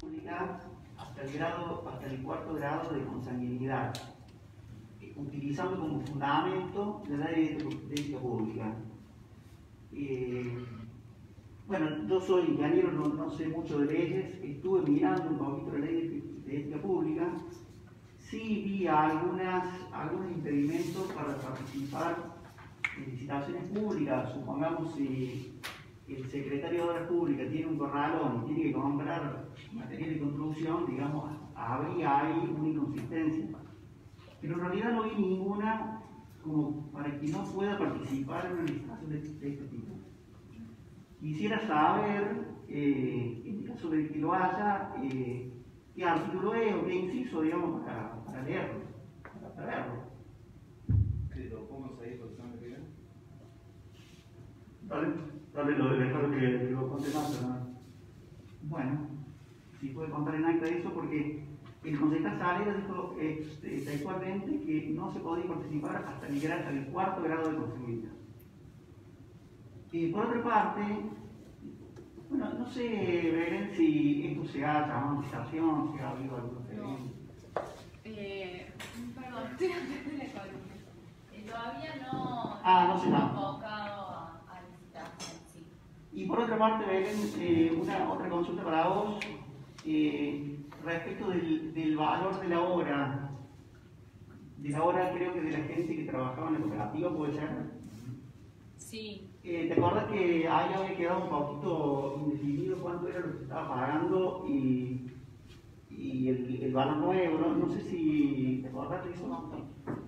pública hasta el cuarto grado de consanguinidad, utilizando como fundamento la ley de ética pública. Bueno, yo soy ingeniero, no sé mucho de leyes, estuve mirando un poquito la ley de ética pública, sí vi algunos impedimentos para participar en licitaciones públicas. Supongamos si el secretario de Obras Públicas tiene un corralón y tiene que comprar material de construcción, digamos, habría ahí una inconsistencia. Pero en realidad no vi ninguna como para que no pueda participar en una licitación de este tipo. Quisiera saber, en el caso de que lo haya, qué artículo es o qué inciso, digamos, para leerlo, para verlo. ¿Que lo pongas ahí por examen de vida? Dale lo de dejar que lo conte más, ¿no? Bueno, si puede contar en acta eso, porque el concejal Salera dijo textualmente que no se podía participar hasta el cuarto grado de consanguinidad. Por otra parte, bueno, no sé, Belén, si esto se ha llamado licitación, si ha habido algún experimento. Perdón, estoy antes de la columna. Todavía no se llama. Convocado a licitación, sí. Y por otra parte, Belén, otra consulta para vos, respecto del valor de la obra. Creo que de la gente que trabajaba en la cooperativa, ¿puede ser? Sí. ¿Te acuerdas que ahí había quedado un poquito indefinido cuánto era lo que se estaba pagando y el valor nuevo? No sé si te acuerdas de eso, ¿no?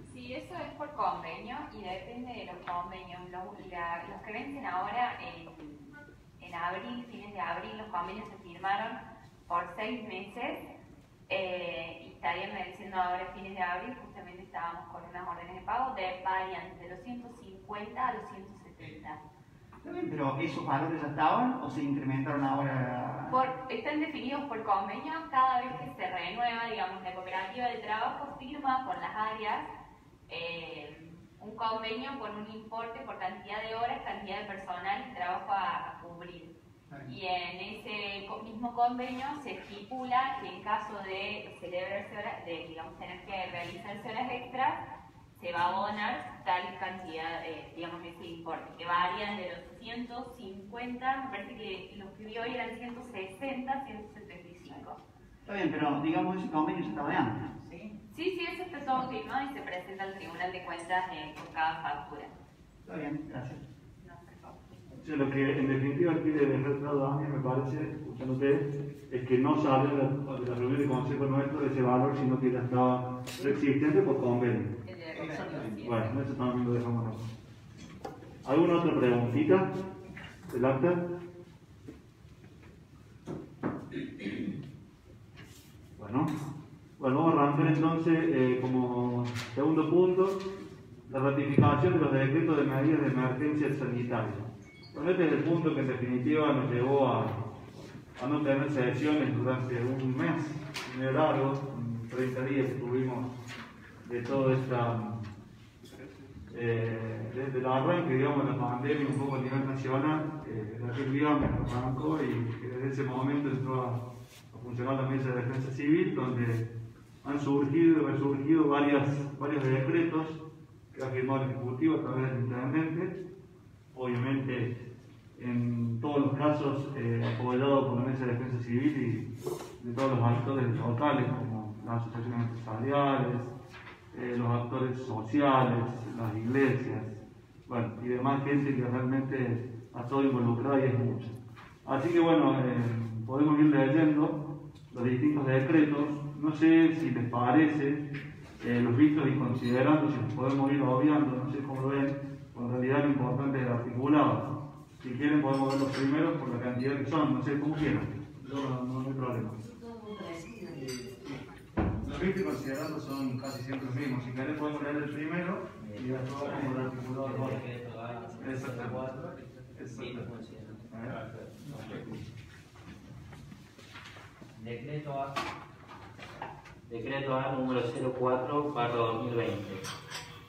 Sí, eso es por convenio y depende de los convenios. Los que vencen ahora en abril, fines de abril, los convenios se firmaron por 6 meses y estarían venciendo ahora fines de abril. Justamente estábamos con unas órdenes de pago de variantes de los 150 a los 170. Está bien, pero ¿esos valores ya estaban o se incrementaron ahora? Están definidos por convenio. Cada vez que se renueva, digamos, la cooperativa de trabajo firma con las áreas un convenio con un importe por cantidad de horas, cantidad de personal y trabajo a cubrir. Y en ese mismo convenio se estipula que en caso de celebrarse horas, digamos, tener que realizarse horas extras, se va a abonar tal cantidad, digamos, ese importe, que varía de los 150, me parece que los que vi hoy eran 160, 175. Está bien, pero digamos ese convenio se estaba de antes, ¿sí? Sí, eso está todo firmado y se presenta al Tribunal de Cuentas por cada factura. Está bien, gracias. No, por favor. O sea, lo que en definitiva quiere dejar claro a mí, me parece, escuchándote, es que no sale de la reunión de consejo nuestro de ese valor, sino que ya estaba existente por convenio. Exactamente. Bueno, eso también lo dejamos aquí. ¿Alguna otra preguntita del acta? Bueno, vamos a arrancar entonces como segundo punto la ratificación de los decretos de medidas de emergencia sanitaria. Bueno, este es el punto que en definitiva nos llevó a no tener sesiones durante un mes, medio largo, 30 días que tuvimos de todo esta, desde el arranque, digamos, de la pandemia, un poco a nivel nacional, desde aquel día me arrancó y desde ese momento entró a funcionar la Mesa de Defensa Civil, donde han surgido y resurgido varios decretos que ha firmado el Ejecutivo a través del Intendente, obviamente en todos los casos apoyado por la Mesa de Defensa Civil y de todos los actores locales, como las asociaciones empresariales, los actores sociales, las iglesias, bueno, y demás gente que realmente ha estado involucrada y es mucha. Así que bueno, podemos ir leyendo los distintos decretos. No sé si les parece, los vistos y considerando, si los podemos ir obviando, no sé cómo lo ven, en realidad lo importante es el articulado. Si quieren podemos ver los primeros por la cantidad que son, no sé cómo quieran, no hay problema. Los vistos y considerando son casi siempre los mismos. Si querés podemos leer el primero y después vamos al articulado del otro. Exactamente. Decreto A número 04/2020.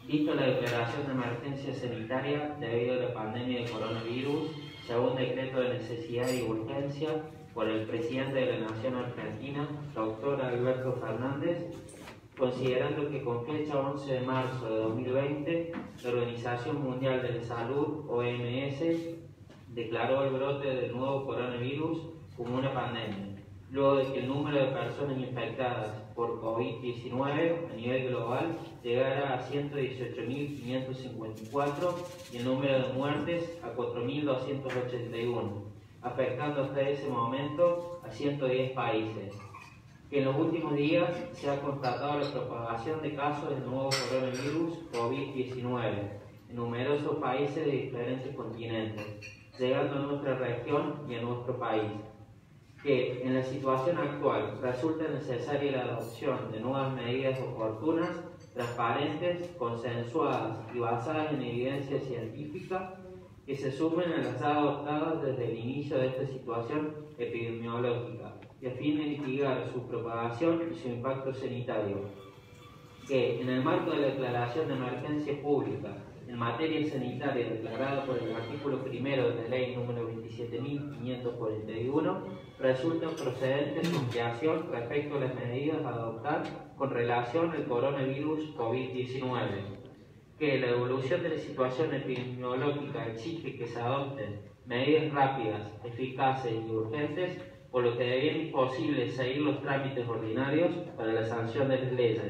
Visto la declaración de emergencia sanitaria debido a la pandemia de coronavirus, según decreto de necesidad y urgencia por el presidente de la Nación Argentina, doctor Alberto Fernández, considerando que con fecha 11 de marzo de 2020, la Organización Mundial de la Salud, OMS, declaró el brote del nuevo coronavirus como una pandemia, luego de que el número de personas infectadas por COVID-19 a nivel global llegara a 118.554 y el número de muertes a 4.281, afectando hasta ese momento a 110 países. Que en los últimos días se ha constatado la propagación de casos del nuevo coronavirus COVID-19 en numerosos países de diferentes continentes, llegando a nuestra región y a nuestro país. Que en la situación actual resulta necesaria la adopción de nuevas medidas oportunas, transparentes, consensuadas y basadas en evidencia científica, que se sumen a las adoptadas desde el inicio de esta situación epidemiológica y a fin de mitigar su propagación y su impacto sanitario. Que en el marco de la declaración de emergencia pública en materia sanitaria declarada por el artículo 1 de la ley número 27.541, resulta procedente su ampliación respecto a las medidas a adoptar con relación al coronavirus COVID-19. Que la evolución de la situación epidemiológica exige que se adopten medidas rápidas, eficaces y urgentes, por lo que debería imposible seguir los trámites ordinarios para la sanción de las leyes.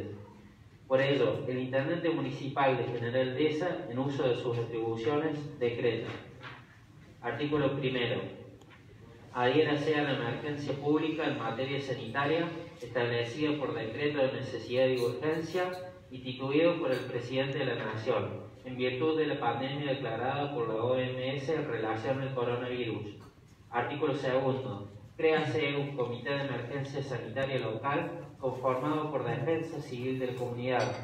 Por ello, el Intendente Municipal de General Dehesa, en uso de sus atribuciones, decreta. Artículo 1. Adhiérase a la emergencia pública en materia sanitaria establecida por decreto de necesidad y urgencia instituido por el Presidente de la Nación, en virtud de la pandemia declarada por la OMS en relación al coronavirus. Artículo 2. Créase un comité de emergencia sanitaria local conformado por Defensa Civil de la Comunidad.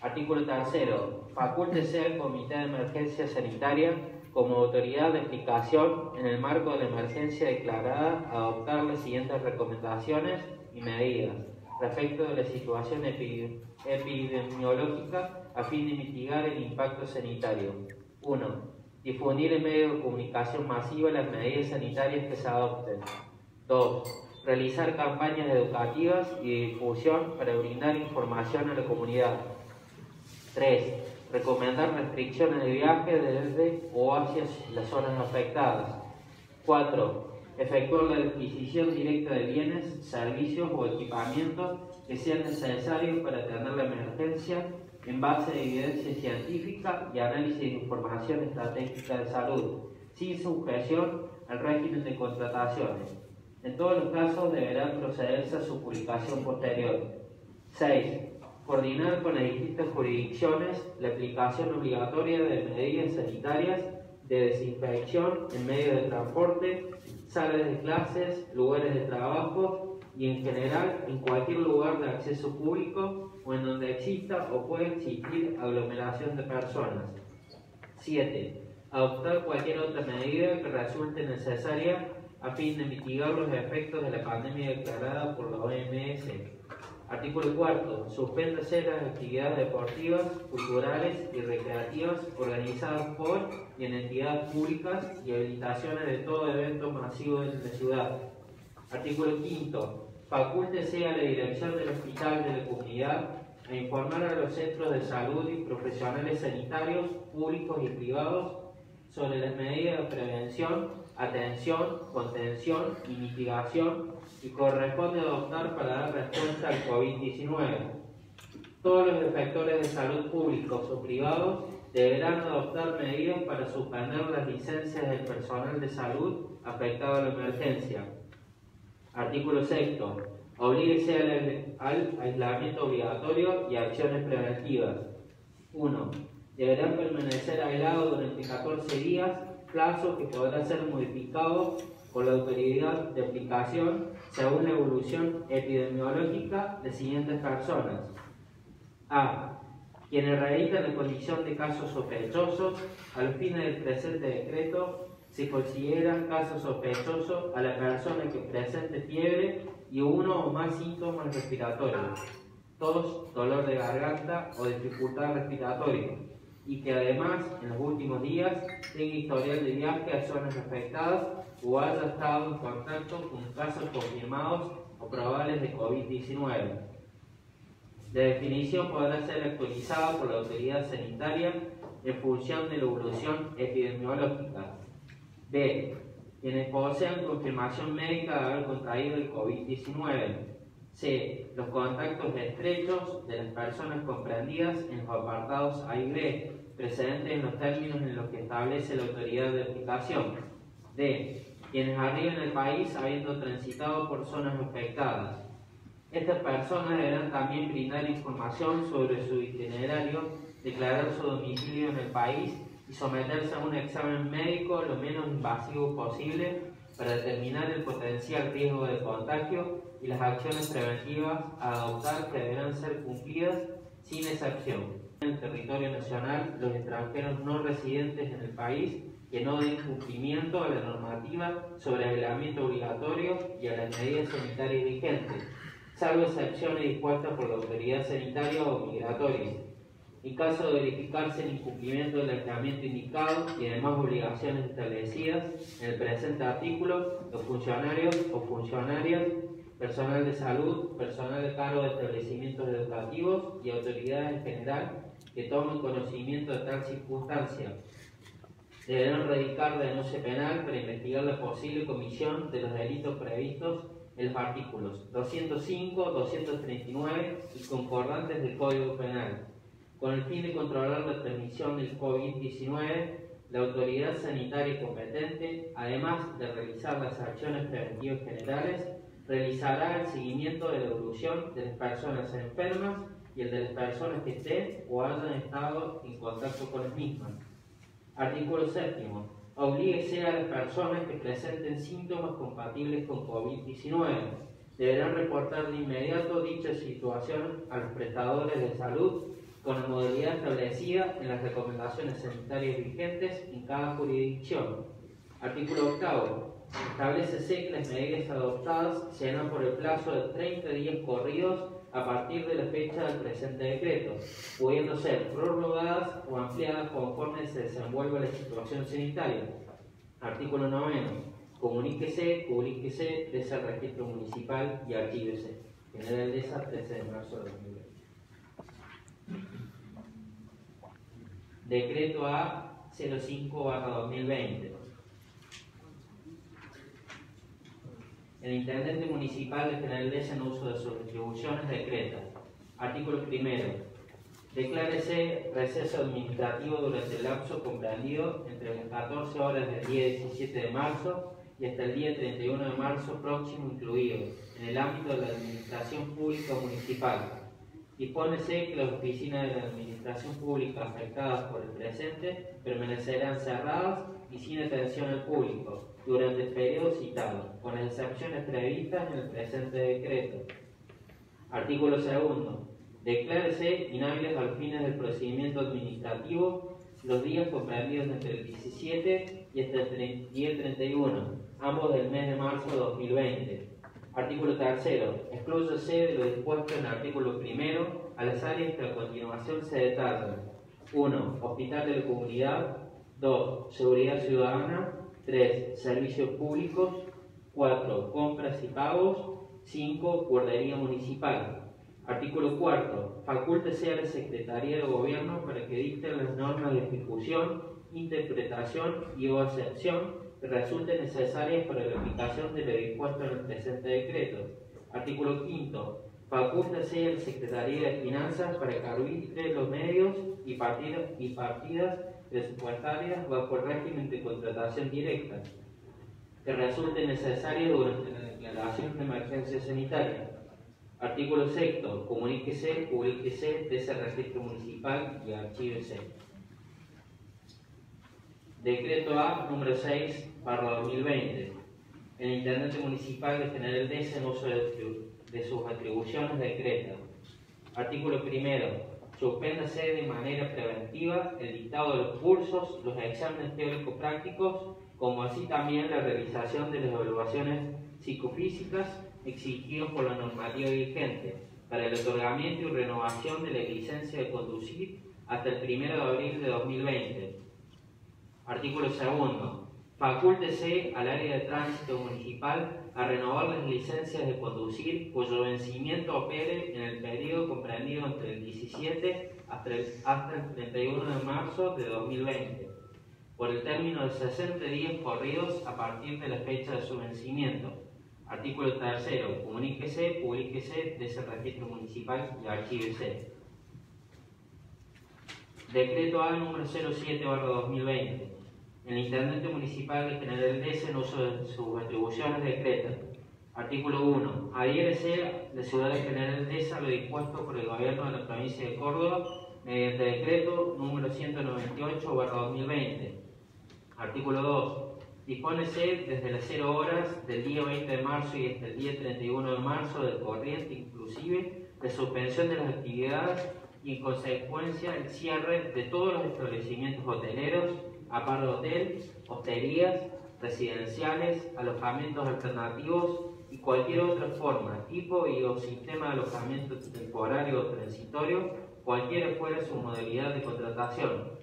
Artículo 3. Facúltese al Comité de Emergencia Sanitaria como autoridad de aplicación en el marco de la emergencia declarada a adoptar las siguientes recomendaciones y medidas respecto de la situación epidemiológica a fin de mitigar el impacto sanitario. 1. Difundir en medios de comunicación masiva las medidas sanitarias que se adopten. 2. Realizar campañas educativas y de difusión para brindar información a la comunidad. 3. Recomendar restricciones de viaje desde o hacia las zonas afectadas. 4. Efectuar la adquisición directa de bienes, servicios o equipamientos que sean necesarios para atender la emergencia en base a evidencia científica y análisis de información estratégica de salud, sin sujeción al régimen de contrataciones. En todos los casos deberá procederse a su publicación posterior. 6. Coordinar con las distintas jurisdicciones la aplicación obligatoria de medidas sanitarias de desinfección en medios de transporte, salas de clases, lugares de trabajo y en general en cualquier lugar de acceso público o en donde exista o pueda existir aglomeración de personas. 7. Adoptar cualquier otra medida que resulte necesaria a fin de mitigar los efectos de la pandemia declarada por la OMS. Artículo 4. Suspéndase las actividades deportivas, culturales y recreativas organizadas por y en entidades públicas y habilitaciones de todo evento masivo en la ciudad. Artículo 5. Facúltese a la dirección del hospital de la comunidad a informar a los centros de salud y profesionales sanitarios, públicos y privados, sobre las medidas de prevención, atención, contención y mitigación que corresponde adoptar para dar respuesta al COVID-19. Todos los efectores de salud públicos o privados deberán adoptar medidas para suspender las licencias del personal de salud afectado a la emergencia. Artículo 6. Oblíguese al aislamiento obligatorio y acciones preventivas. 1. Deberán permanecer aislados durante 14 días, plazo que podrá ser modificado por la autoridad de aplicación según la evolución epidemiológica de siguientes personas. A. Quienes radican la condición de casos sospechosos, a los fines del presente decreto, se consideran casos sospechosos a la persona que presente fiebre y uno o más síntomas respiratorios, tos, dolor de garganta o dificultad respiratoria, y que además en los últimos días tenga historial de viaje a zonas afectadas o haya estado en contacto con casos confirmados o probables de COVID-19. La definición podrá ser actualizada por la autoridad sanitaria en función de la evolución epidemiológica. B. Quienes posean confirmación médica de haber contraído el COVID-19. C. Los contactos estrechos de las personas comprendidas en los apartados A y B, precedentes en los términos en los que establece la autoridad de aplicación. D. Quienes arriben al país habiendo transitado por zonas afectadas. Estas personas deberán también brindar información sobre su itinerario, declarar su domicilio en el país y someterse a un examen médico lo menos invasivo posible para determinar el potencial riesgo de contagio y las acciones preventivas a adoptar que deberán ser cumplidas sin excepción. En el territorio nacional, los extranjeros no residentes en el país que no den cumplimiento a la normativa sobre aislamiento obligatorio y a las medidas sanitarias vigentes, salvo excepciones dispuestas por la autoridad sanitaria o migratoria. En caso de verificarse el incumplimiento del aislamiento indicado y demás obligaciones establecidas en el presente artículo, los funcionarios o funcionarias, personal de salud, personal de cargo de establecimientos educativos y autoridades en general que tomen conocimiento de tal circunstancia deberán radicar denuncia penal para investigar la posible comisión de los delitos previstos en los artículos 205, 239 y concordantes del Código Penal. Con el fin de controlar la transmisión del COVID-19, la autoridad sanitaria competente, además de realizar las acciones preventivas generales, realizará el seguimiento de la evolución de las personas enfermas y el de las personas que estén o hayan estado en contacto con las mismas. Artículo 7. Oblíguese a las personas que presenten síntomas compatibles con COVID-19. Deberán reportar de inmediato dicha situación a los prestadores de salud con la modalidad establecida en las recomendaciones sanitarias vigentes en cada jurisdicción. Artículo 8. Establécese que las medidas adoptadas serán por el plazo de 30 días corridos a partir de la fecha del presente decreto, pudiendo ser prorrogadas o ampliadas conforme se desenvuelva la situación sanitaria. Artículo 9. Comuníquese, publíquese desde el registro municipal y archívese. General de esa 13 de marzo de 2020. Decreto A 05/2020. El intendente municipal de Generaldeza en uso de sus atribuciones decreta. Artículo 1. Declárese receso administrativo durante el lapso comprendido entre las 14 horas del día 17 de marzo y hasta el día 31 de marzo próximo incluido, en el ámbito de la administración pública municipal. Dispónese que las oficinas de la administración pública afectadas por el presente permanecerán cerradas y sin atención al público durante el periodo citado, con las excepciones previstas en el presente decreto. Artículo 2. Declárese inhábiles al fines del procedimiento administrativo los días comprendidos entre el 17 y hasta el día 31, ambos del mes de marzo de 2020. Artículo 3. Exclúyase de lo dispuesto en el artículo 1 a las áreas que a continuación se detallan. 1. Hospital de la comunidad. 2. Seguridad ciudadana. 3. Servicios públicos. 4. Compras y pagos. 5. Guardería municipal. Artículo 4. Facúltese a la Secretaría de Gobierno para que dicte las normas de ejecución, interpretación y o excepción que resulten necesarias para la aplicación de lo dispuesto en el presente decreto. Artículo 5. Facúltese a la Secretaría de Finanzas para que arbitre los medios y partidas presupuestarias bajo el régimen de contratación directa que resulte necesario durante la declaración de emergencia sanitaria. Artículo 6. Comuníquese, publíquese desde el registro municipal y archívese. Decreto A número 6/2020. El intendente municipal de Generaldeza en uso de sus atribuciones decreta. Artículo 1. Suspéndase de manera preventiva el dictado de los cursos, los exámenes teórico-prácticos, como así también la realización de las evaluaciones psicofísicas exigidos por la normativa vigente para el otorgamiento y renovación de la licencia de conducir hasta el 1 de abril de 2020. Artículo 2. Facúltese al área de tránsito municipal a renovar las licencias de conducir cuyo vencimiento opere en el periodo comprendido entre el 17 hasta el 31 de marzo de 2020, por el término de 60 días corridos a partir de la fecha de su vencimiento. Artículo 3. Comuníquese, publíquese de ese registro municipal y archívese. Decreto A número 07/2020. El Intendente Municipal de General Dehesa en uso de sus atribuciones decreta. Artículo 1. Adhiérese la Ciudad de General Dehesa a lo dispuesto por el Gobierno de la Provincia de Córdoba mediante decreto número 198/2020. Artículo 2. Dispónese desde las 0 horas del día 20 de marzo y hasta el día 31 de marzo del corriente, inclusive de suspensión de las actividades y en consecuencia el cierre de todos los establecimientos hoteleros, aparte de hotel, hosterías, residenciales, alojamientos alternativos y cualquier otra forma, tipo y o sistema de alojamiento temporario o transitorio, cualquiera fuera su modalidad de contratación.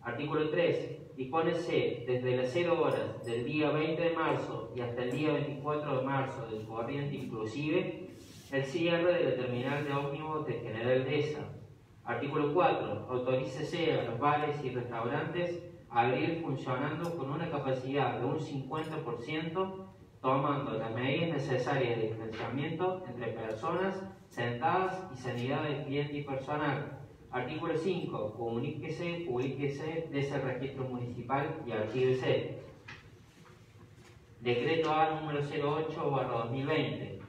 Artículo 3. Dispónese desde las 0 horas del día 20 de marzo y hasta el día 24 de marzo del corriente inclusive el cierre de la terminal de ómnibus de General Dehesa. Artículo 4. Autorícese a los bares y restaurantes a abrir funcionando con una capacidad de un 50%, tomando las medidas necesarias de distanciamiento entre personas sentadas y sanidad del cliente y personal. Artículo 5. Comuníquese, publíquese de ese registro municipal y archívese. Decreto A número 08/2020.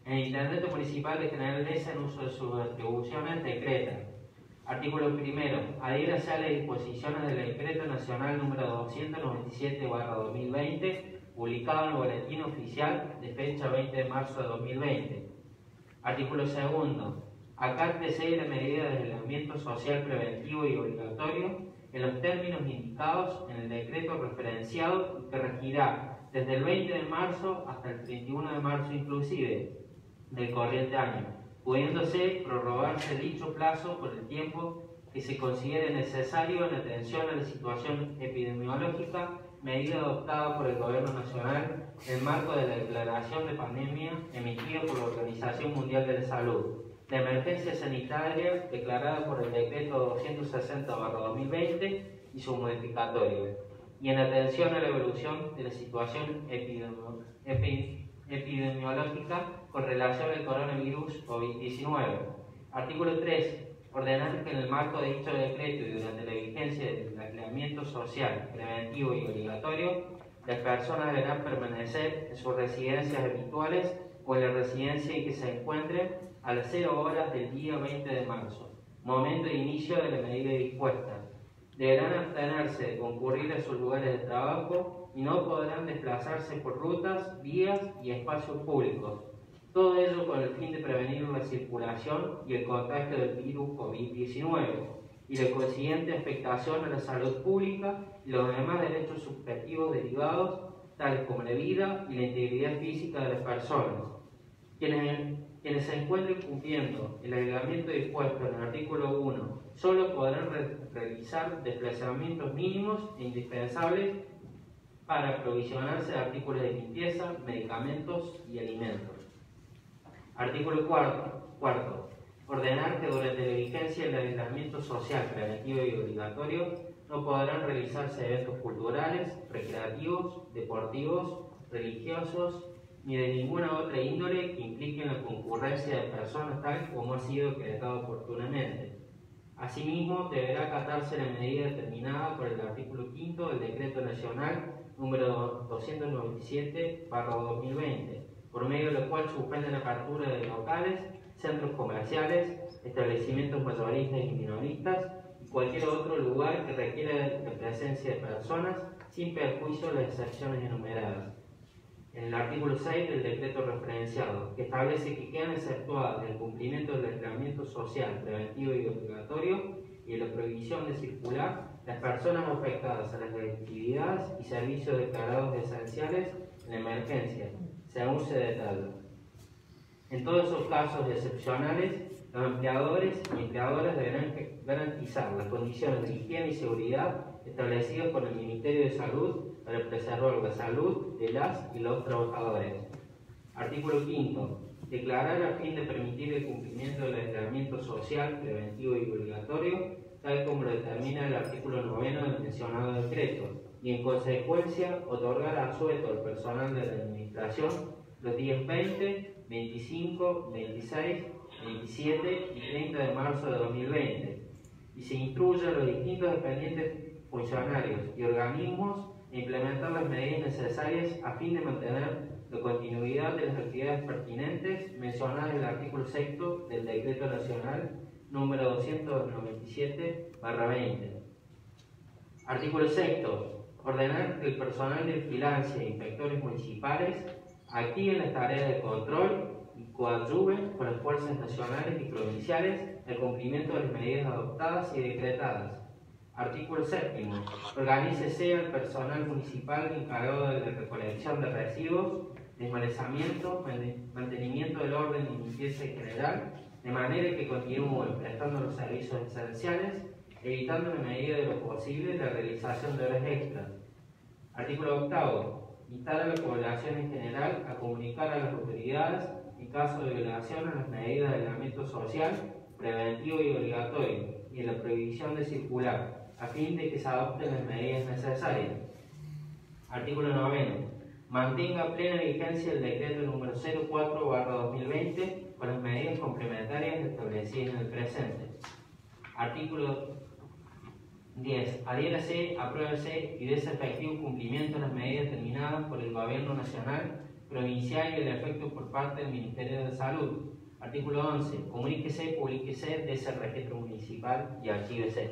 El Intendente Municipal de General Dehesa en uso de sus atribuciones decreta. Artículo 1. Adhiérase a las disposiciones del Decreto Nacional número 297/2020, publicado en el Boletín Oficial de fecha 20 de marzo de 2020. Artículo 2. Acátese la medida de aislamiento social preventivo y obligatorio en los términos indicados en el decreto referenciado que regirá desde el 20 de marzo hasta el 31 de marzo inclusive del corriente año, pudiéndose prorrogarse dicho plazo por el tiempo que se considere necesario en atención a la situación epidemiológica, medida adoptada por el Gobierno Nacional en el marco de la declaración de pandemia emitida por la Organización Mundial de la Salud, la emergencia sanitaria declarada por el Decreto 260/2020 y su modificatorio, y en atención a la evolución de la situación epidemiológica con relación al coronavirus COVID-19. Artículo 3. Ordenar que en el marco de dicho decreto y durante la vigencia del aislamiento social, preventivo y obligatorio, las personas deberán permanecer en sus residencias habituales o en la residencia en que se encuentren a las 0 horas del día 20 de marzo, momento de inicio de la medida dispuesta. Deberán abstenerse de concurrir a sus lugares de trabajo y no podrán desplazarse por rutas, vías y espacios públicos. Todo ello con el fin de prevenir la circulación y el contagio del virus COVID-19 y la consiguiente afectación a la salud pública y los demás derechos subjetivos derivados, tales como la vida y la integridad física de las personas. Quienes se encuentren cumpliendo el aislamiento dispuesto en el artículo 1 solo podrán realizar desplazamientos mínimos e indispensables para aprovisionarse de artículos de limpieza, medicamentos y alimentos. Artículo 4. Ordenar que durante la vigencia del aislamiento social preventivo y obligatorio no podrán realizarse eventos culturales, recreativos, deportivos, religiosos, ni de ninguna otra índole que impliquen la concurrencia de personas tal como ha sido decretado oportunamente. Asimismo, deberá acatarse la medida determinada por el artículo 5 del Decreto Nacional número 297/2020, por medio de lo cual suspende la apertura de locales, centros comerciales, establecimientos mayoristas y minoristas y cualquier otro lugar que requiera la presencia de personas sin perjuicio de las excepciones enumeradas. En el artículo 6 del decreto referenciado, que establece que quedan exceptuadas del cumplimiento del aislamiento social preventivo y obligatorio y de la prohibición de circular las personas afectadas a las actividades y servicios declarados esenciales en emergencia, según se detalla. En todos esos casos excepcionales, Los empleadores y empleadoras deberán garantizar las condiciones de higiene y seguridad establecidas por el Ministerio de Salud para preservar la salud de las y los trabajadores. Artículo 5. Declarar a fin de permitir el cumplimiento del aislamiento social, preventivo y obligatorio, tal como lo determina el artículo 9 del mencionado decreto, y en consecuencia otorgar asueto al personal de la Administración los días 20, 25, 26, 27 y 30 de marzo de 2020, y se instruye a los distintos dependientes funcionarios y organismos a implementar las medidas necesarias a fin de mantener la continuidad de las actividades pertinentes mencionadas en el artículo 6 del Decreto Nacional número 297/20. Artículo 6. Ordenar que el personal de vigilancia e inspectores municipales activen las tareas de control y coadyuven con las fuerzas nacionales y provinciales el cumplimiento de las medidas adoptadas y decretadas. Artículo 7. Organícese al personal municipal encargado de la recolección de residuos, desmalezamiento, mantenimiento del orden y limpieza en general, de manera que continúen prestando los servicios esenciales, evitando en la medida de lo posible la realización de horas extras. Artículo 8. Instar a la población en general a comunicar a las autoridades en caso de violación a las medidas de aislamiento social, preventivo y obligatorio, y en la prohibición de circular, a fin de que se adopten las medidas necesarias. Artículo 9. Mantenga plena vigencia el decreto número 04/2020 con las medidas complementarias establecidas en el presente. Artículo 10. Adhiérase, apruébese y dé efectivo cumplimiento a las medidas determinadas por el Gobierno Nacional, Provincial y el efecto por parte del Ministerio de Salud. Artículo 11. Comuníquese, publíquese, dese registro municipal y archívese.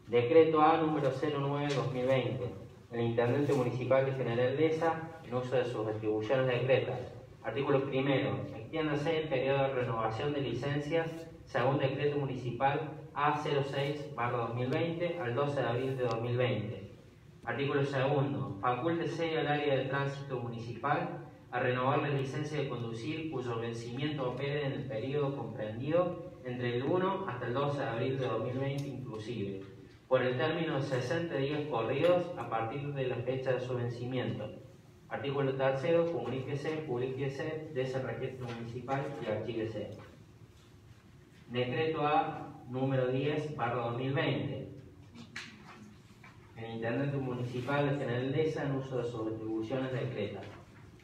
Decreto A número 09/2020. El Intendente Municipal de General Dehesa, en uso de sus atribuciones decretas. Artículo 1. Extiéndase el periodo de renovación de licencias según Decreto Municipal A06/2020 al 12 de abril de 2020. Artículo 2. Facúltese al área de tránsito municipal a renovar la licencia de conducir cuyo vencimiento opere en el periodo comprendido entre el 1 hasta el 12 de abril de 2020 inclusive, por el término de 60 días corridos a partir de la fecha de su vencimiento. Artículo 3. Comuníquese, publíquese, dese registro municipal y archívese. Decreto A número 10/2020. El Intendente Municipal de General Dehesa en uso de sus atribuciones decretas.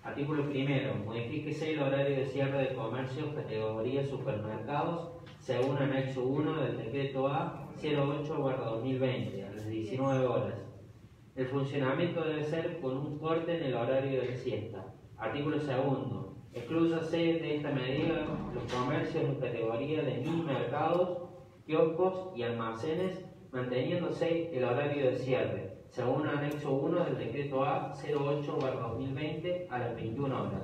Artículo 1. Modifíquese el horario de cierre de comercios categoría supermercados según anexo 1 del Decreto A 08/2020 a las 19 horas. El funcionamiento debe ser con un corte en el horario de siesta. Artículo 2. Exclúyase de esta medida los comercios en categoría de mini mercados, kioscos y almacenes, manteniéndose el horario de cierre, según anexo 1 del Decreto A 08/2020 a las 21 horas.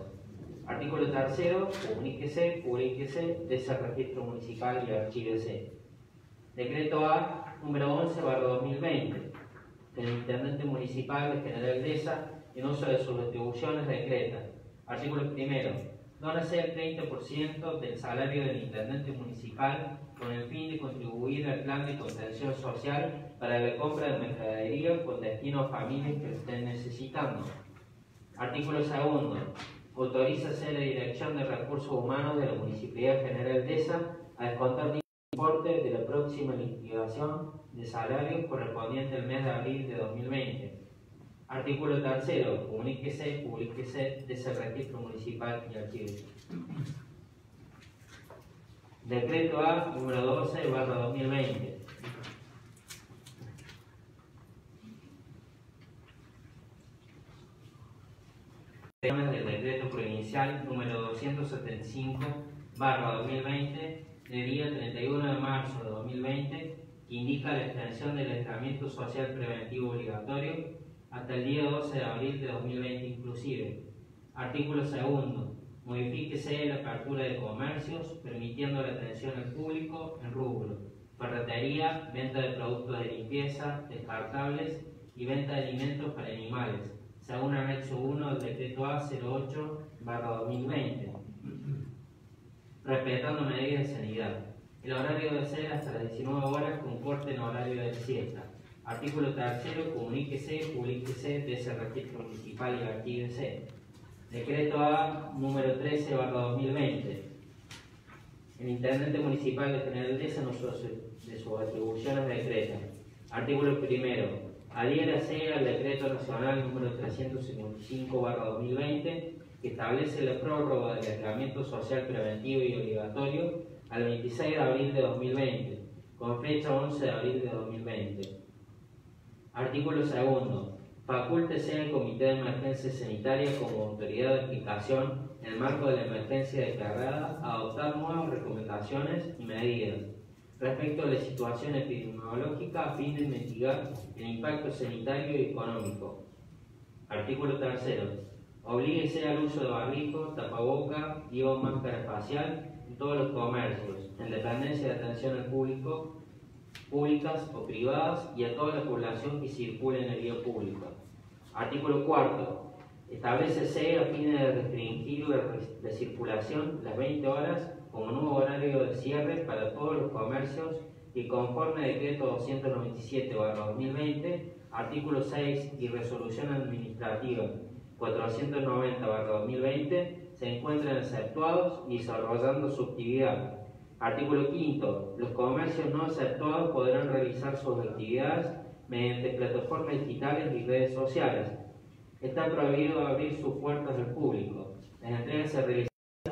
Artículo 3. Comuníquese, publíquese, dese registro municipal y archívese. Decreto A número 11/2020. El Intendente Municipal de General Dehesa, en uso de sus atribuciones, decreta. Artículo 1. Dónase el 30% del salario del Intendente Municipal con el fin de contribuir al plan de contención social para la compra de mercadería con destino a familias que lo estén necesitando. Artículo 2. Autorízase la Dirección de Recursos Humanos de la Municipalidad General Dehesa a descontar dicho importe de la próxima liquidación de salarios correspondiente al mes de abril de 2020. Artículo 3. Comuníquese, publíquese, dese registro municipal y archívese. Decreto A número 12/2020. Del Decreto Provincial número 275/2020 del día 31 de marzo de 2020, que indica la extensión del aislamiento social preventivo obligatorio hasta el día 12 de abril de 2020 inclusive. Artículo 2. Modifíquese la apertura de comercios, permitiendo la atención al público en rubro, ferretería, venta de productos de limpieza, descartables y venta de alimentos para animales, según anexo 1 del Decreto A 08/2020. respetando medidas de sanidad. El horario debe ser hasta las 19 horas con corte en horario de siesta. Artículo 3. Publíquese de ese registro municipal y archívese. Decreto A número 13/2020. El intendente municipal de General Dehesa, en uso de sus atribuciones, decreta. Artículo 1. Adhiérase al decreto nacional número 355/2020 que establece la prórroga del aislamiento social preventivo y obligatorio al 26 de abril de 2020, con fecha 11 de abril de 2020. Artículo 2. Facúltese al Comité de Emergencia Sanitaria como autoridad de aplicación en el marco de la emergencia declarada a adoptar nuevas recomendaciones y medidas respecto a la situación epidemiológica a fin de mitigar el impacto sanitario y económico. Artículo 3. Oblíguese al uso de barbijo, tapaboca y o máscara facial en todos los comercios, en dependencia de atención al público, públicas o privadas, y a toda la población que circule en el vía público. Artículo 4. Establécese a fin de restringir la circulación las 20 horas como nuevo horario de cierre para todos los comercios y conforme al decreto 297/2020, artículo 6 y resolución administrativa 490/2020 se encuentran exceptuados y desarrollando su actividad. Artículo 5. Los comercios no exceptuados podrán realizar sus actividades mediante plataformas digitales y redes sociales. Está prohibido abrir sus puertas al público. Las entregas se realizan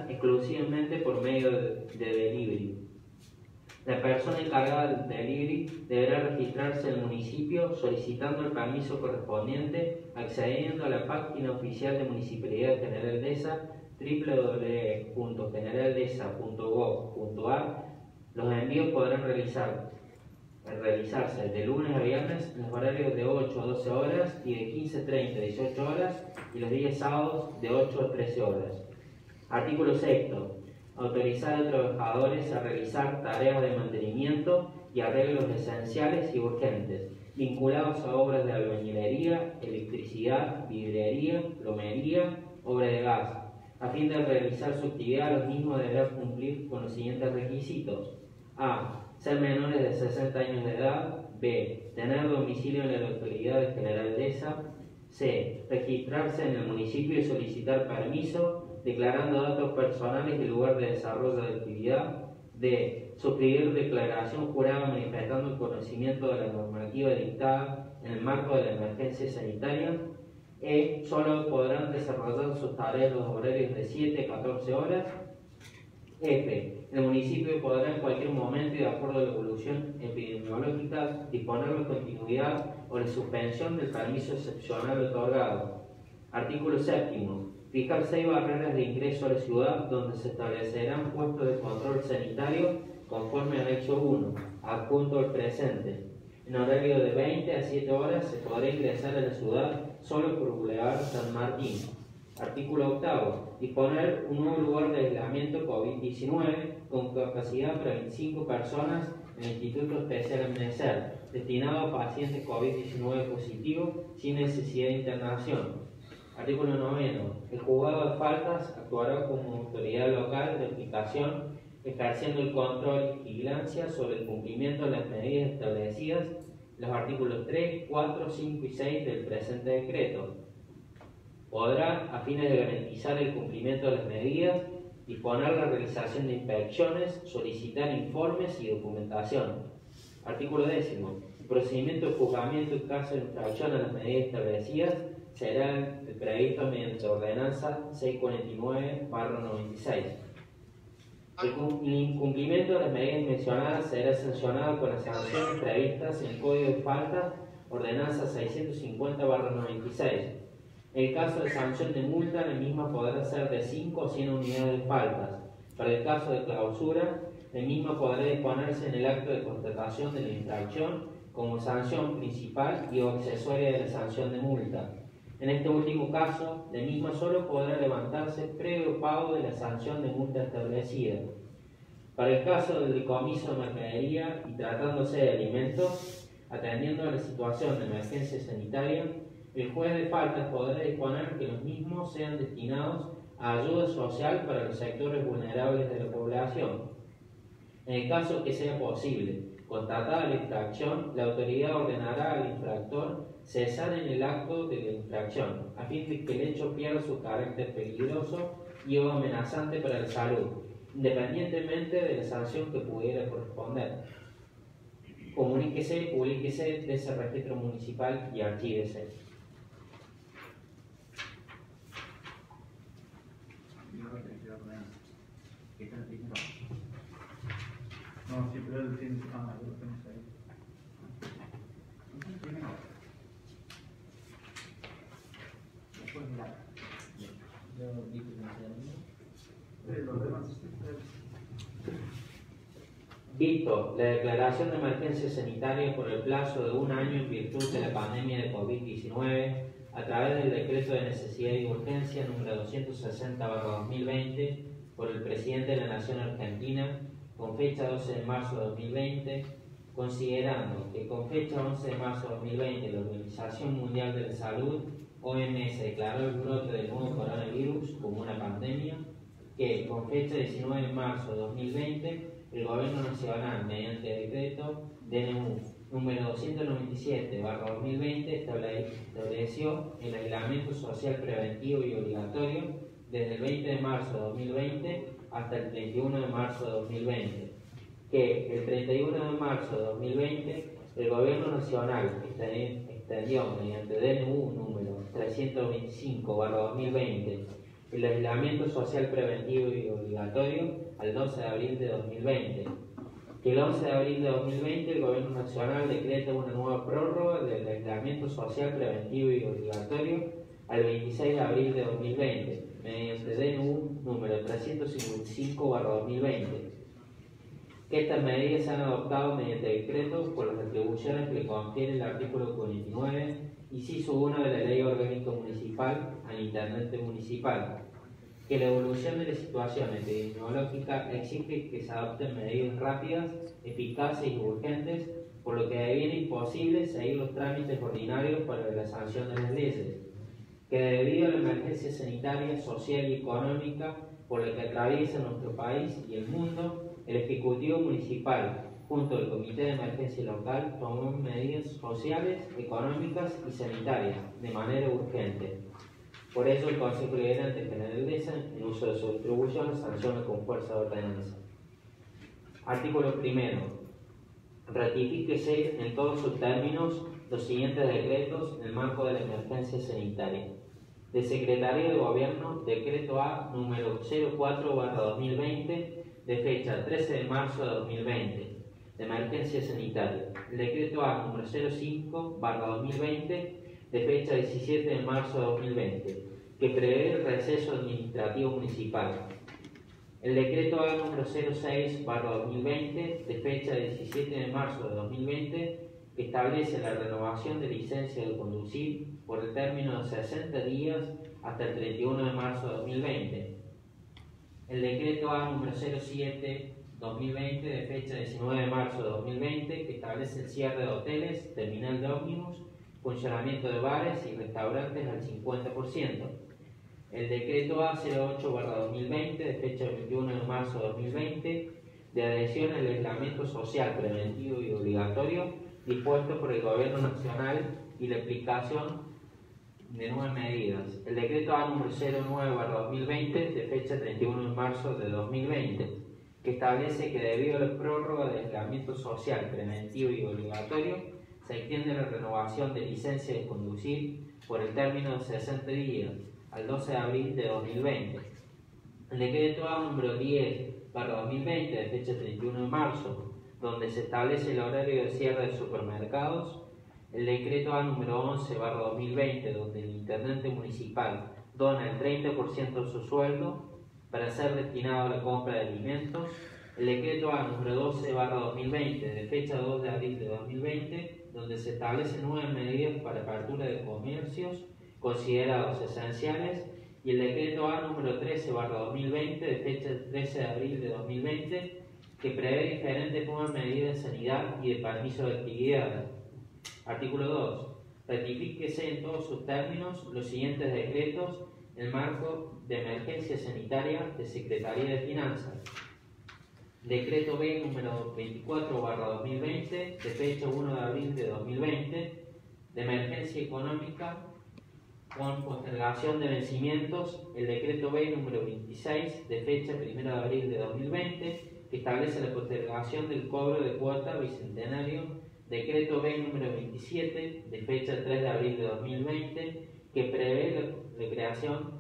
exclusivamente por medio de delivery. La persona encargada del delivery deberá registrarse en el municipio solicitando el permiso correspondiente, accediendo a la página oficial de Municipalidad de General Dehesa, www.generaldehesa.gov.ar. Los envíos podrán realizarse de lunes a viernes en los horarios de 8 a 12 horas y de 15:30 a 18 horas, y los días sábados de 8 a 13 horas. Artículo 6. Autorizar a trabajadores a realizar tareas de mantenimiento y arreglos esenciales y urgentes, vinculados a obras de albañilería, electricidad, vidriería, plomería, obra de gas. A fin de realizar su actividad, los mismos deberán cumplir con los siguientes requisitos. A. Ser menores de 60 años de edad. B. Tener domicilio en la localidad de General Dehesa. C. Registrarse en el municipio y solicitar permiso, declarando datos personales y el lugar de desarrollo de actividad. D. Suscribir declaración jurada manifestando el conocimiento de la normativa dictada en el marco de la emergencia sanitaria. E. Solo podrán desarrollar sus tareas los horarios de 7 a 14 horas. F. El municipio podrá en cualquier momento y de acuerdo a la evolución epidemiológica disponer la continuidad o la suspensión del permiso excepcional otorgado. Artículo 7. Fijar 6 barreras de ingreso a la ciudad donde se establecerán puestos de control sanitario conforme al anexo 1, adjunto al presente. En horario de 20 a 7 horas se podrá ingresar a la ciudad solo por Boulevard San Martín. Artículo 8. Disponer un nuevo lugar de aislamiento COVID-19 con capacidad para 25 personas en el Instituto Especial Amanecer, destinado a pacientes COVID-19 positivos sin necesidad de internación. Artículo 9. El juzgado de faltas actuará como autoridad local de aplicación, ejerciendo el control y vigilancia sobre el cumplimiento de las medidas establecidas en los artículos 3, 4, 5 y 6 del presente decreto. Podrá, a fines de garantizar el cumplimiento de las medidas, disponer la realización de inspecciones, solicitar informes y documentación. Artículo 10. El procedimiento de juzgamiento en caso de infracción a las medidas establecidas será el previsto mediante ordenanza 649/96. El incumplimiento de las medidas mencionadas será sancionado con las sanciones previstas en el Código de Faltas, ordenanza 650/96. En el caso de sanción de multa, la misma podrá ser de 5 o 100 unidades de faltas. Para el caso de clausura, la misma podrá disponerse en el acto de constatación de la infracción como sanción principal y o accesoria de la sanción de multa. En este último caso, la misma solo podrá levantarse previo pago de la sanción de multa establecida. Para el caso del decomiso de mercadería y tratándose de alimentos, atendiendo a la situación de emergencia sanitaria, el juez de faltas podrá disponer que los mismos sean destinados ayuda social para los sectores vulnerables de la población. En el caso que sea posible, constatada la infracción, la autoridad ordenará al infractor cesar en el acto de la infracción, a fin de que el hecho pierda su carácter peligroso y o amenazante para la salud, independientemente de la sanción que pudiera corresponder. Comuníquese, publíquese de ese registro municipal y archívese. No, sí, pero el fin de semana, lo tenemos ahí. Los demás. Visto la declaración de emergencia sanitaria por el plazo de un año en virtud de la pandemia de COVID-19, a través del decreto de necesidad y urgencia número 260/2020 por el presidente de la Nación Argentina, con fecha 12 de marzo de 2020, considerando que con fecha 11 de marzo de 2020 la Organización Mundial de la Salud, OMS, declaró el brote del nuevo coronavirus como una pandemia, que con fecha 19 de marzo de 2020 el Gobierno Nacional, mediante decreto DNU número 297/2020, estableció el aislamiento social preventivo y obligatorio desde el 20 de marzo de 2020 hasta el 31 de marzo de 2020, que el 31 de marzo de 2020 el Gobierno Nacional extendió mediante DNU número 325/2020 el aislamiento social preventivo y obligatorio al 12 de abril de 2020, que el 11 de abril de 2020 el Gobierno Nacional decreta una nueva prórroga del aislamiento social preventivo y obligatorio al 26 de abril de 2020, mediante DNU número 355/2020, que estas medidas se han adoptado mediante decreto por las atribuciones que le confiere el artículo 49, inciso 1 de la Ley Orgánica Municipal al Intendente Municipal, que la evolución de la situación epidemiológica exige que se adopten medidas rápidas, eficaces y urgentes, por lo que deviene imposible seguir los trámites ordinarios para la sanción de las leyes, que debido a la emergencia sanitaria, social y económica por la que atraviesa nuestro país y el mundo, el Ejecutivo Municipal, junto al Comité de Emergencia Local, tomó medidas sociales, económicas y sanitarias de manera urgente. Por ello, el Consejo Deliberante General de ESA, en uso de su distribución, sanciona con fuerza de ordenanza. Artículo 1. Ratifíquese en todos sus términos los siguientes decretos en el marco de la emergencia sanitaria. De Secretaría de Gobierno, decreto A número 04/2020, de fecha 13 de marzo de 2020, de emergencia sanitaria. El decreto A número 05/2020, de fecha 17 de marzo de 2020, que prevé el receso administrativo municipal. El decreto A número 06/2020, de fecha 17 de marzo de 2020, que establece la renovación de licencia de conducir por el término de 60 días hasta el 31 de marzo de 2020. El decreto A número 07/2020, de fecha 19 de marzo de 2020, que establece el cierre de hoteles, terminal de ómnibus, funcionamiento de bares y restaurantes al 50%. El decreto A 08/2020, de fecha 21 de marzo de 2020, de adhesión al aislamiento social preventivo y obligatorio dispuesto por el Gobierno Nacional y la aplicación de nuevas medidas. El decreto A número 09/2020, de fecha 31 de marzo de 2020, que establece que debido a la prórroga del aislamiento social preventivo y obligatorio, se extiende la renovación de licencia de conducir por el término de 60 días al 12 de abril de 2020. El decreto A número 10/2020, de fecha 31 de marzo, donde se establece el horario de cierre de supermercados. El decreto A número 11/2020, donde el intendente municipal dona el 30% de su sueldo para ser destinado a la compra de alimentos. El decreto A número 12/2020, de fecha 2 de abril de 2020, donde se establecen nuevas medidas para apertura de comercios considerados esenciales. Y el decreto A número 13/2020, de fecha 13 de abril de 2020, que prevé diferentes nuevas medidas de sanidad y de permiso de actividades. Artículo 2. Ratifíquese en todos sus términos los siguientes decretos el marco de emergencia sanitaria de Secretaría de Finanzas. Decreto B número 24/2020, de fecha 1 de abril de 2020, de emergencia económica con postergación de vencimientos. El decreto B número 26, de fecha 1 de abril de 2020, que establece la postergación del cobro de cuota bicentenario. Decreto B número 27, de fecha 3 de abril de 2020, que prevé la creación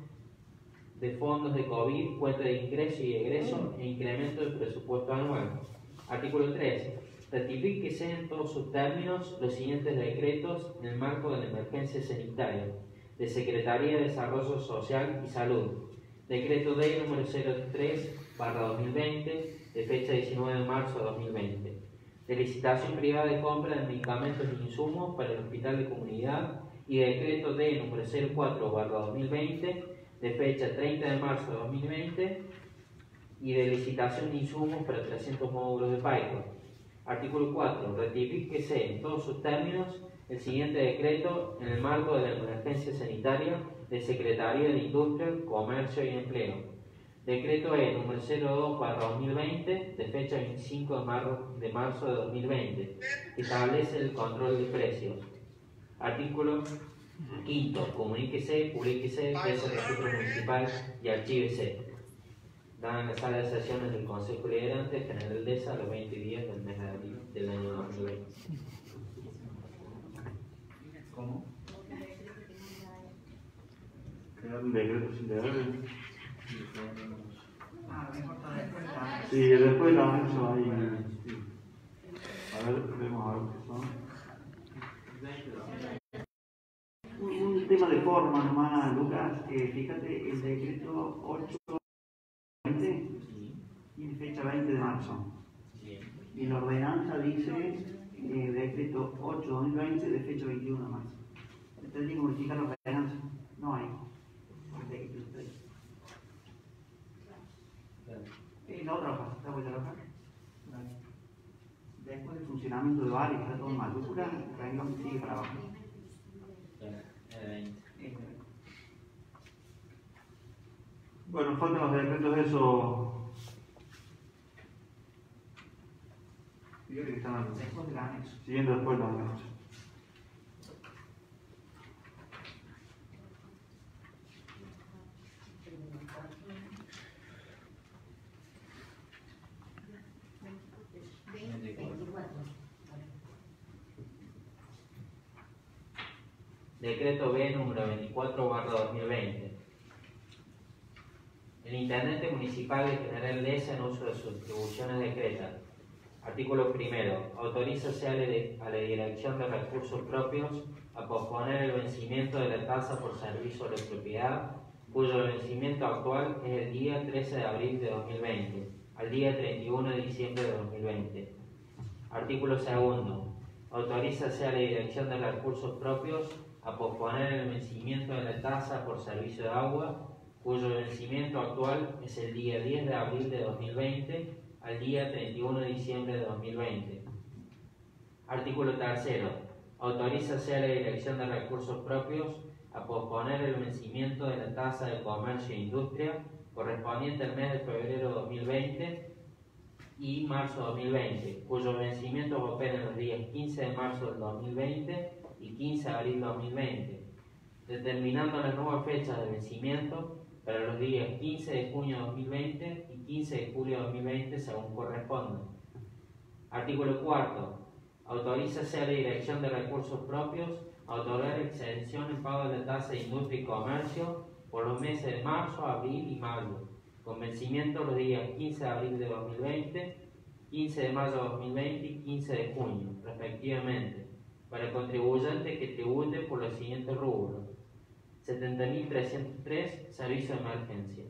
de fondos de COVID, cuenta de ingreso y egreso e incremento del presupuesto anual. Artículo 3. Ratifíquese en todos sus términos los siguientes decretos en el marco de la emergencia sanitaria de Secretaría de Desarrollo Social y Salud. Decreto D número 03/2020, de fecha 19 de marzo de 2020. De licitación privada de compra de medicamentos e insumos para el Hospital de Comunidad. Y decreto D número 04/2020, de fecha 30 de marzo de 2020, y de licitación de insumos para 300 módulos de PAICO. Artículo 4. Ratifíquese en todos sus términos el siguiente decreto en el marco de la emergencia sanitaria de Secretaría de Industria, Comercio y Empleo. Decreto E número 02/2020, de fecha 25 de marzo de 2020, que establece el control de precios. Artículo 5. Comuníquese, publíquese, dése el registro municipal y archívese. Dan en la sala de sesiones del Consejo Deliberante General de ESA los 20 días del mes de abril del año 2020. ¿Cómo? Crear un decreto sin deber. Mejor está después. Sí, después lo han hecho ahí. Sí. A ver, vemos a ver qué son. Un tema de forma nomás, Lucas. Fíjate, el decreto 8/20 y fecha 20 de marzo. Y la ordenanza dice decreto 8/2020 de fecha 21 de marzo. Entonces, hay que modificar la ordenanza. No hay. La otra hoja, ¿está vuelta la hoja? Después del funcionamiento de varios, está todo en mayúscula, el renglón sigue para abajo. Bueno, faltan los decretos de esos. Fíjate que están Después del anexo. siguiendo después los anexos. Decreto B número 24/2020. El intendente municipal de General Dehesa, en uso de sus atribuciones, decreta. Artículo 1. Autorízase a la Dirección de Recursos Propios a posponer el vencimiento de la tasa por servicio de propiedad, cuyo vencimiento actual es el día 13 de abril de 2020, al día 31 de diciembre de 2020. Artículo 2. Autorízase a la Dirección de Recursos Propios a posponer el vencimiento de la tasa por servicio de agua, cuyo vencimiento actual es el día 10 de abril de 2020 al día 31 de diciembre de 2020. Artículo 3. Autorízase a la Dirección de Recursos Propios a posponer el vencimiento de la tasa de comercio e industria correspondiente al mes de febrero de 2020 y marzo de 2020, cuyo vencimiento opera en los días 15 de marzo del 2020 y 15 de abril de 2020, determinando las nuevas fechas de vencimiento para los días 15 de junio de 2020 y 15 de julio de 2020 según corresponda. Artículo 4. Autorízase a la Dirección de Recursos Propios a otorgar exención en pago de la tasa de industria y comercio por los meses de marzo, abril y mayo, con vencimiento los días 15 de abril de 2020, 15 de mayo de 2020 y 15 de junio, respectivamente, para contribuyentes que tributen por los siguientes rubros: 70.303 servicio de emergencia,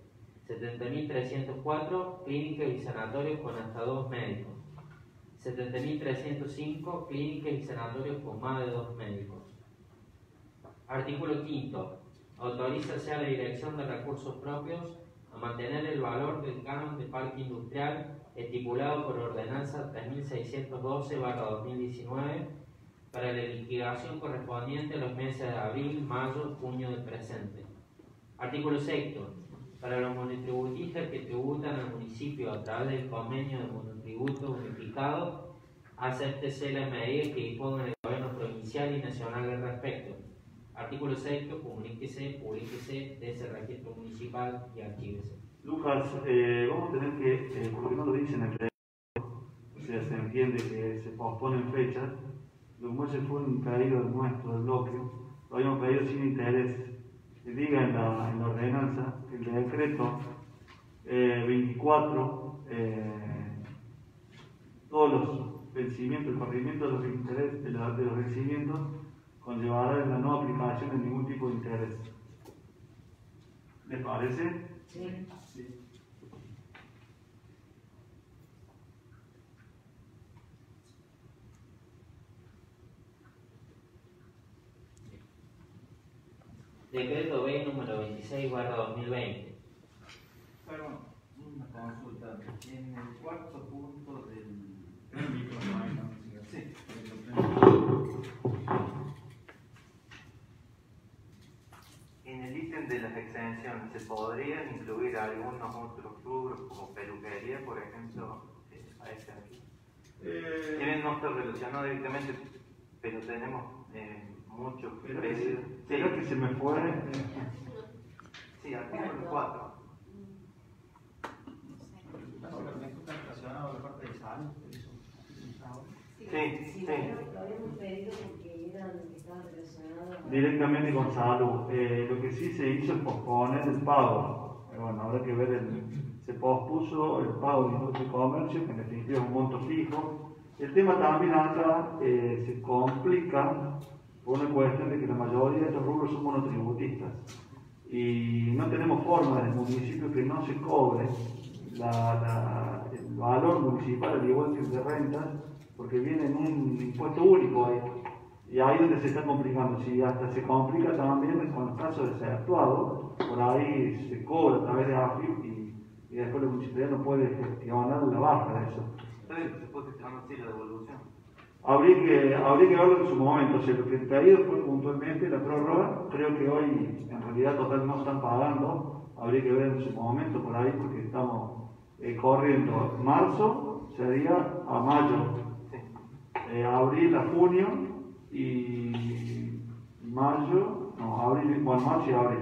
70.304 clínicas y sanatorios con hasta 2 médicos, 70.305 clínicas y sanatorios con más de 2 médicos. Artículo 5. Autorízase a la Dirección de Recursos Propios a mantener el valor del canon de parque industrial estipulado por Ordenanza 3612/2019 para la liquidación correspondiente a los meses de abril, mayo, junio del presente. Artículo 6. Para los monotributistas que tributan al municipio a través del convenio de monotributo unificado, acéptese las medidas que impongan el gobierno provincial y nacional al respecto. Artículo 6. Comuníquese, publíquese de ese registro municipal y archívese. Lucas, vamos a tener que, porque no lo dicen en el o sea, se entiende que se posponen fechas. Como ese fue un pedido nuestro del bloque, lo habíamos pedido sin interés. Que diga en la ordenanza que el decreto 24, todos los vencimientos, el corrimiento de los intereses de los vencimientos conllevará la no aplicación de ningún tipo de interés. ¿Les parece? Sí. Sí. Decreto B número 26/2020. Perdón, una consulta. En el cuarto punto del... Sí. En el ítem de las exenciones, ¿se podrían incluir algunos otros rubros como peluquería, por ejemplo, a este aquí? Tienen no está relacionado directamente, pero tenemos muchos pedidos. ¿Será que se me fue? Sí, artículo 4. relacionado a la parte de salud, Sí, sí. Lo habíamos pedido porque estaban relacionados Directamente con salud. Lo que sí se hizo es posponer el pago. Bueno, habrá que ver, se pospuso el pago de impuestos de comercio, que en definitiva es un monto fijo. El tema también acá se complica por una cuestión de que la mayoría de estos rubros son monotributistas. Y no tenemos forma en el municipio que no se cobre el valor municipal al igual que el de rentas, porque viene en un impuesto único ahí. Y ahí es donde se está complicando. Si hasta se complica también con los casos desactuados, por ahí se cobra a través de AFIP y después la municipalidad no puede gestionar la baja de eso. Entonces, ¿se puede gestionar así la devolución? Habría que verlo en su momento. O sea, lo que el pedido fue puntualmente la prórroga. Creo que hoy en realidad total no están pagando. Habría que ver en su momento por ahí porque estamos corriendo. Marzo sería a mayo. Abril a junio y mayo, no, abril, bueno, marzo y abril.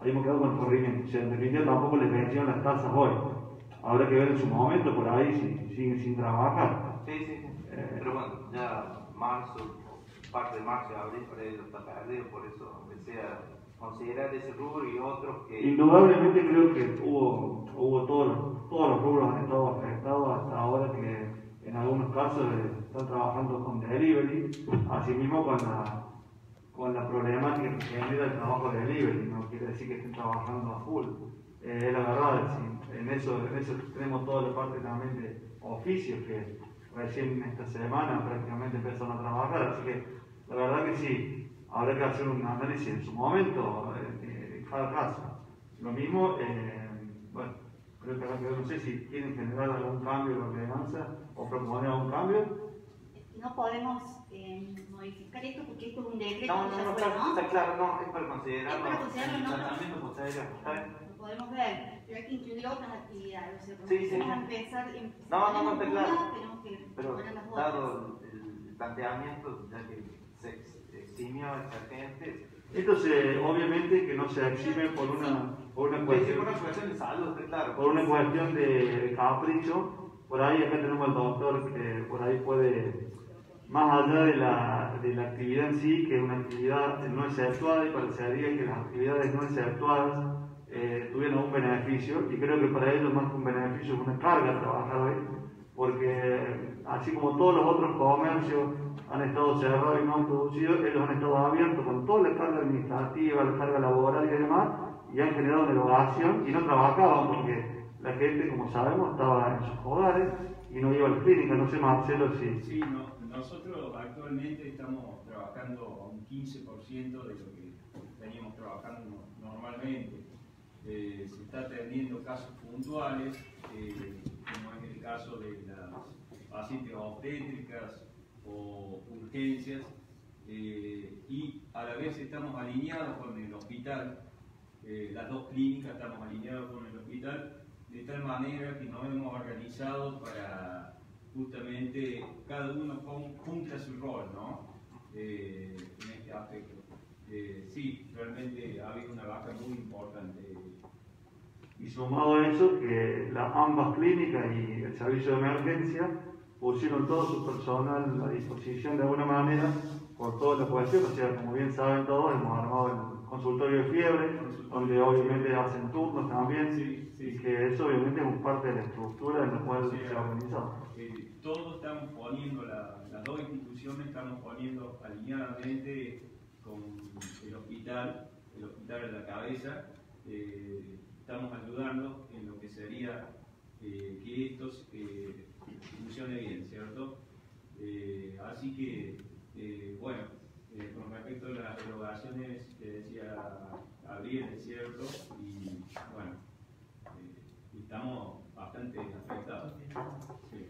Ahí hemos quedado con el corrimiento. O sea, en definitiva tampoco les vencieron las tasas hoy. Habrá que ver en su momento por ahí si siguen sin trabajar. Sí, sí, sí. Pero bueno, ya marzo, parte de marzo y abril para ellos está perdido, por eso desea considerar ese rubro y otros que... Indudablemente creo que hubo todos los rubros han estado afectados hasta ahora, que en algunos casos están trabajando con delivery, asimismo con la problemática que genera el trabajo de delivery, no quiere decir que estén trabajando a full. Es la verdad, sí, en eso tenemos toda la parte también de oficios que recién esta semana prácticamente empezaron a trabajar, así que la verdad que sí, habrá que hacer un análisis en su momento, en cada caso. Lo mismo, bueno, creo que habrá que ver, no sé si quieren generar algún cambio en la ordenanza o proponer algún cambio. No podemos modificar esto porque esto es un decreto. No, está claro, no, es para considerarlo. Es para considerarlo en el en tratamiento posterior, ¿está bien? Lo podemos ver, pero hay que incluir otras actividades. O sea, Sí, sí. vamos a empezar. No, está claro. Tenemos que Pero poner las otras. dado el planteamiento, ya que se eximió a esta gente. Entonces, obviamente que no se exime por una cuestión de salud, está claro. por una cuestión de capricho. Por ahí acá tenemos al doctor que por ahí puede, más allá de la actividad en sí, que es una actividad no exceptuada, y parecería que las actividades no exceptuadas tuvieran un beneficio, y creo que para ellos más que un beneficio es una carga trabajar hoy, porque así como todos los otros comercios han estado cerrados y no han producido, ellos han estado abiertos con toda la carga administrativa, la carga laboral y demás, y han generado una erogación y no trabajaban porque la gente, como sabemos, estaba en sus hogares y no iba a la clínica. No sé, Marcelo, si... Sí, nosotros actualmente estamos trabajando a un 15% de lo que veníamos trabajando normalmente. Se está atendiendo casos puntuales, como es el caso de las pacientes obstétricas o urgencias, y a la vez estamos alineados con el hospital las dos clínicas estamos alineados con el hospital, de tal manera que nos hemos organizado para justamente cada uno cumpla su rol, ¿no? En este aspecto. Sí, realmente ha habido una baja muy importante. Y sumado a eso, que ambas clínicas y el servicio de emergencia pusieron todo su personal a disposición de alguna manera por toda la cuestión. O sea, como bien saben todos, hemos armado el consultorio de fiebre, donde obviamente hacen turnos también, y que eso obviamente es parte de la estructura en la cual se ha organizado. Todos estamos poniendo, las dos instituciones estamos poniendo alineadamente con el hospital a la cabeza, estamos ayudando en lo que sería que esto funcione bien, ¿cierto? Así que, bueno, con respecto a las erogaciones que decía Gabriel, es cierto, y bueno, estamos bastante afectados. Sí.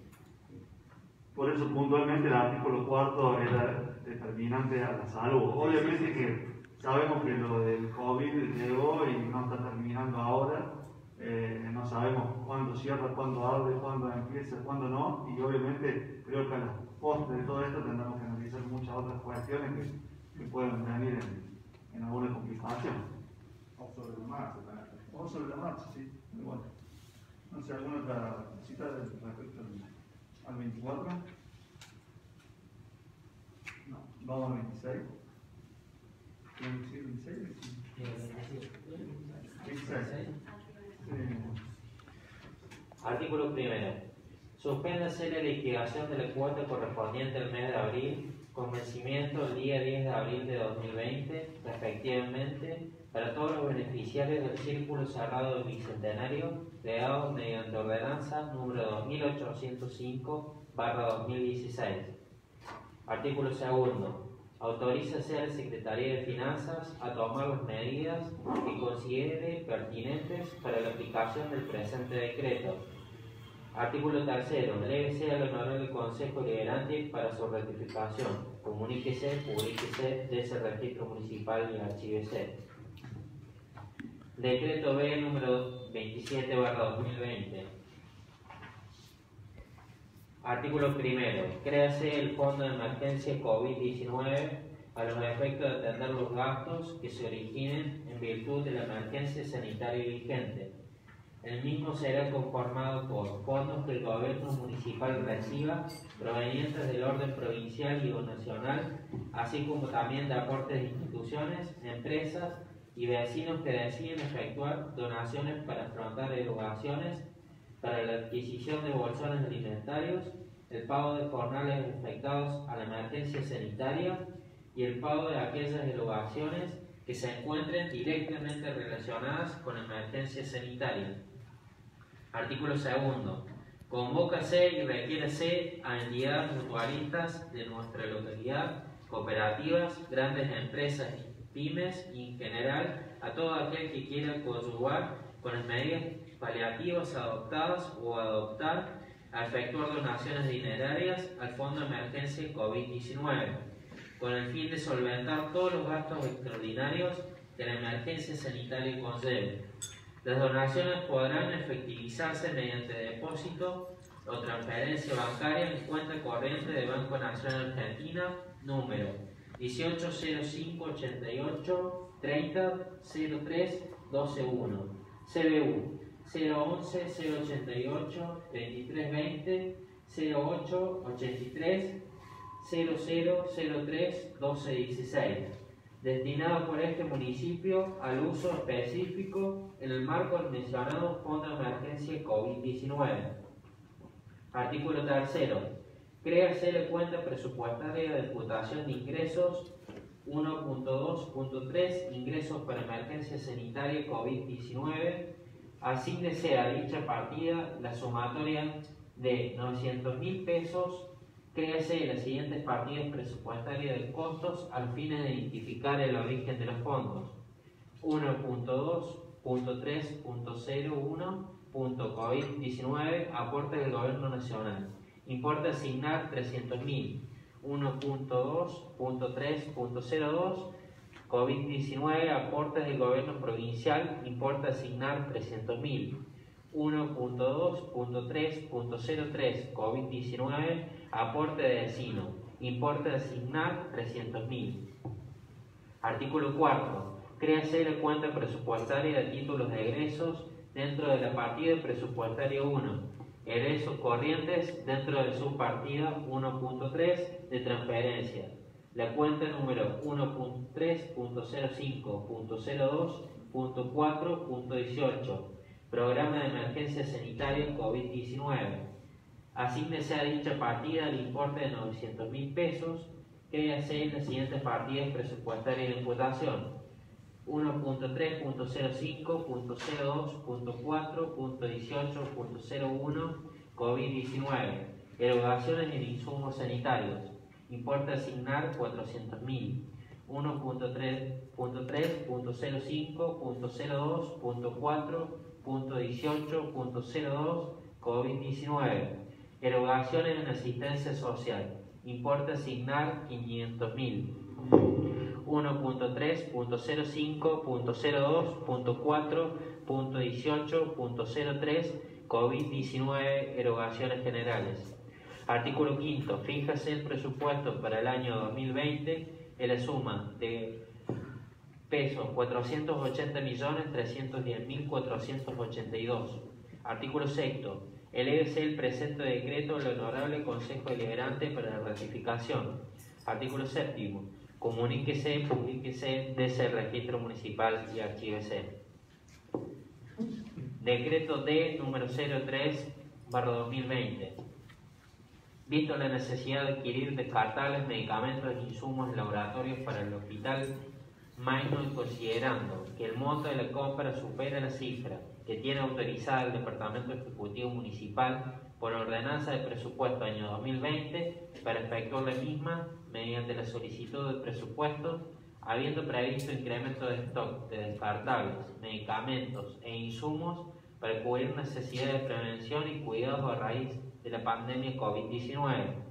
Por eso puntualmente el artículo 4 era determinante a la salud. Obviamente que sabemos que lo del COVID llegó y no está terminando ahora. No sabemos cuándo cierra, cuándo abre, cuándo empieza, cuándo no. Y obviamente creo que a las postres de todo esto tendremos que analizar muchas otras cuestiones que pueden venir en alguna complicación. O sobre la marcha también. O sobre la marcha, sí. Muy bueno. No sé, ¿alguna otra cita respecto al 24? No. Vamos al 26. ¿Quieren decir 26? 26. Artículo primero. Suspéndase la liquidación de la cuota correspondiente al mes de abril, con vencimiento el día 10 de abril de 2020, respectivamente, para todos los beneficiarios del Círculo Cerrado del Bicentenario, creado mediante ordenanza número 2805/2016. Artículo segundo. Autorízase a la Secretaría de Finanzas a tomar las medidas que considere pertinentes para la aplicación del presente decreto. Artículo tercero. Léguese al Honorable Consejo Deliberante para su ratificación. Comuníquese, publíquese de ese registro municipal y archívese. Decreto B número 27/2020. Artículo primero. Créase el Fondo de Emergencia COVID-19 a los efectos de atender los gastos que se originen en virtud de la emergencia sanitaria vigente. El mismo será conformado por fondos que el gobierno municipal reciba provenientes del orden provincial y o nacional, así como también de aportes de instituciones, empresas y vecinos que deciden efectuar donaciones para afrontar erogaciones para la adquisición de bolsones alimentarios, el pago de jornales afectados a la emergencia sanitaria y el pago de aquellas erogaciones que se encuentren directamente relacionadas con la emergencia sanitaria. Artículo segundo. Convócase y requiérese a entidades mutualistas de nuestra localidad, cooperativas, grandes empresas, pymes y en general a todo aquel que quiera coadyuvar con las medidas paliativas adoptadas o adoptar a efectuar donaciones dinerarias al Fondo de Emergencia COVID-19, con el fin de solventar todos los gastos extraordinarios que la emergencia sanitaria conlleve. Las donaciones podrán efectivizarse mediante depósito o transferencia bancaria en cuenta corriente de Banco Nación Argentina, número 180588 30 03 121, CBU 011 088 2320 08 83 0003 1216, destinado por este municipio al uso específico en el marco del mencionado Fondo de Emergencia COVID-19. Artículo tercero. Créase la cuenta presupuestaria de imputación de ingresos 1.2.3, ingresos para emergencia sanitaria COVID-19. Asígnese a dicha partida la sumatoria de 900.000 pesos. Créase las siguientes partidas presupuestarias de costos al fin de identificar el origen de los fondos. 1.2.3.01.COVID-19, aporte del Gobierno Nacional. Importe asignar 300.000. 1.2.3.02, COVID-19, aportes del gobierno provincial, importa asignar 300.000. 1.2.3.03, COVID-19, aporte de vecino, importa asignar 300.000. Artículo 4. Créase la cuenta presupuestaria de títulos de egresos dentro de la partida presupuestaria 1. Egresos corrientes dentro de la subpartida 1.3 de transferencia. La cuenta número 1.3.05.02.4.18. Programa de emergencia sanitaria COVID-19. Asígnese a dicha partida el importe de 900.000 pesos. Créase en las siguientes partidas presupuestarias de imputación: 1.3.05.02.4.18.01 COVID-19. Erogaciones en insumos sanitarios. Importa asignar 400.000. 1.3..02.4.18.02 COVID-19. Erogaciones en asistencia social. Importa asignar 500.000. 1.3.05.02.4.18.03 COVID-19. Erogaciones generales. Artículo 5. Fíjase el presupuesto para el año 2020 en la suma de pesos 480.310.482. Artículo 6. Eléguese el presente decreto al Honorable Consejo Deliberante para la ratificación. Artículo 7. Comuníquese, publíquese desde el registro municipal y archívese. Decreto D número 03/2020. Visto la necesidad de adquirir descartables medicamentos e insumos laboratorios para el hospital Maino, y considerando que el monto de la compra supera la cifra que tiene autorizada el Departamento Ejecutivo Municipal por ordenanza de presupuesto año 2020 para efectuar la misma mediante la solicitud de presupuesto, habiendo previsto incremento de stock de descartables, medicamentos e insumos para cubrir necesidades de prevención y cuidados a raíz de la pandemia COVID-19.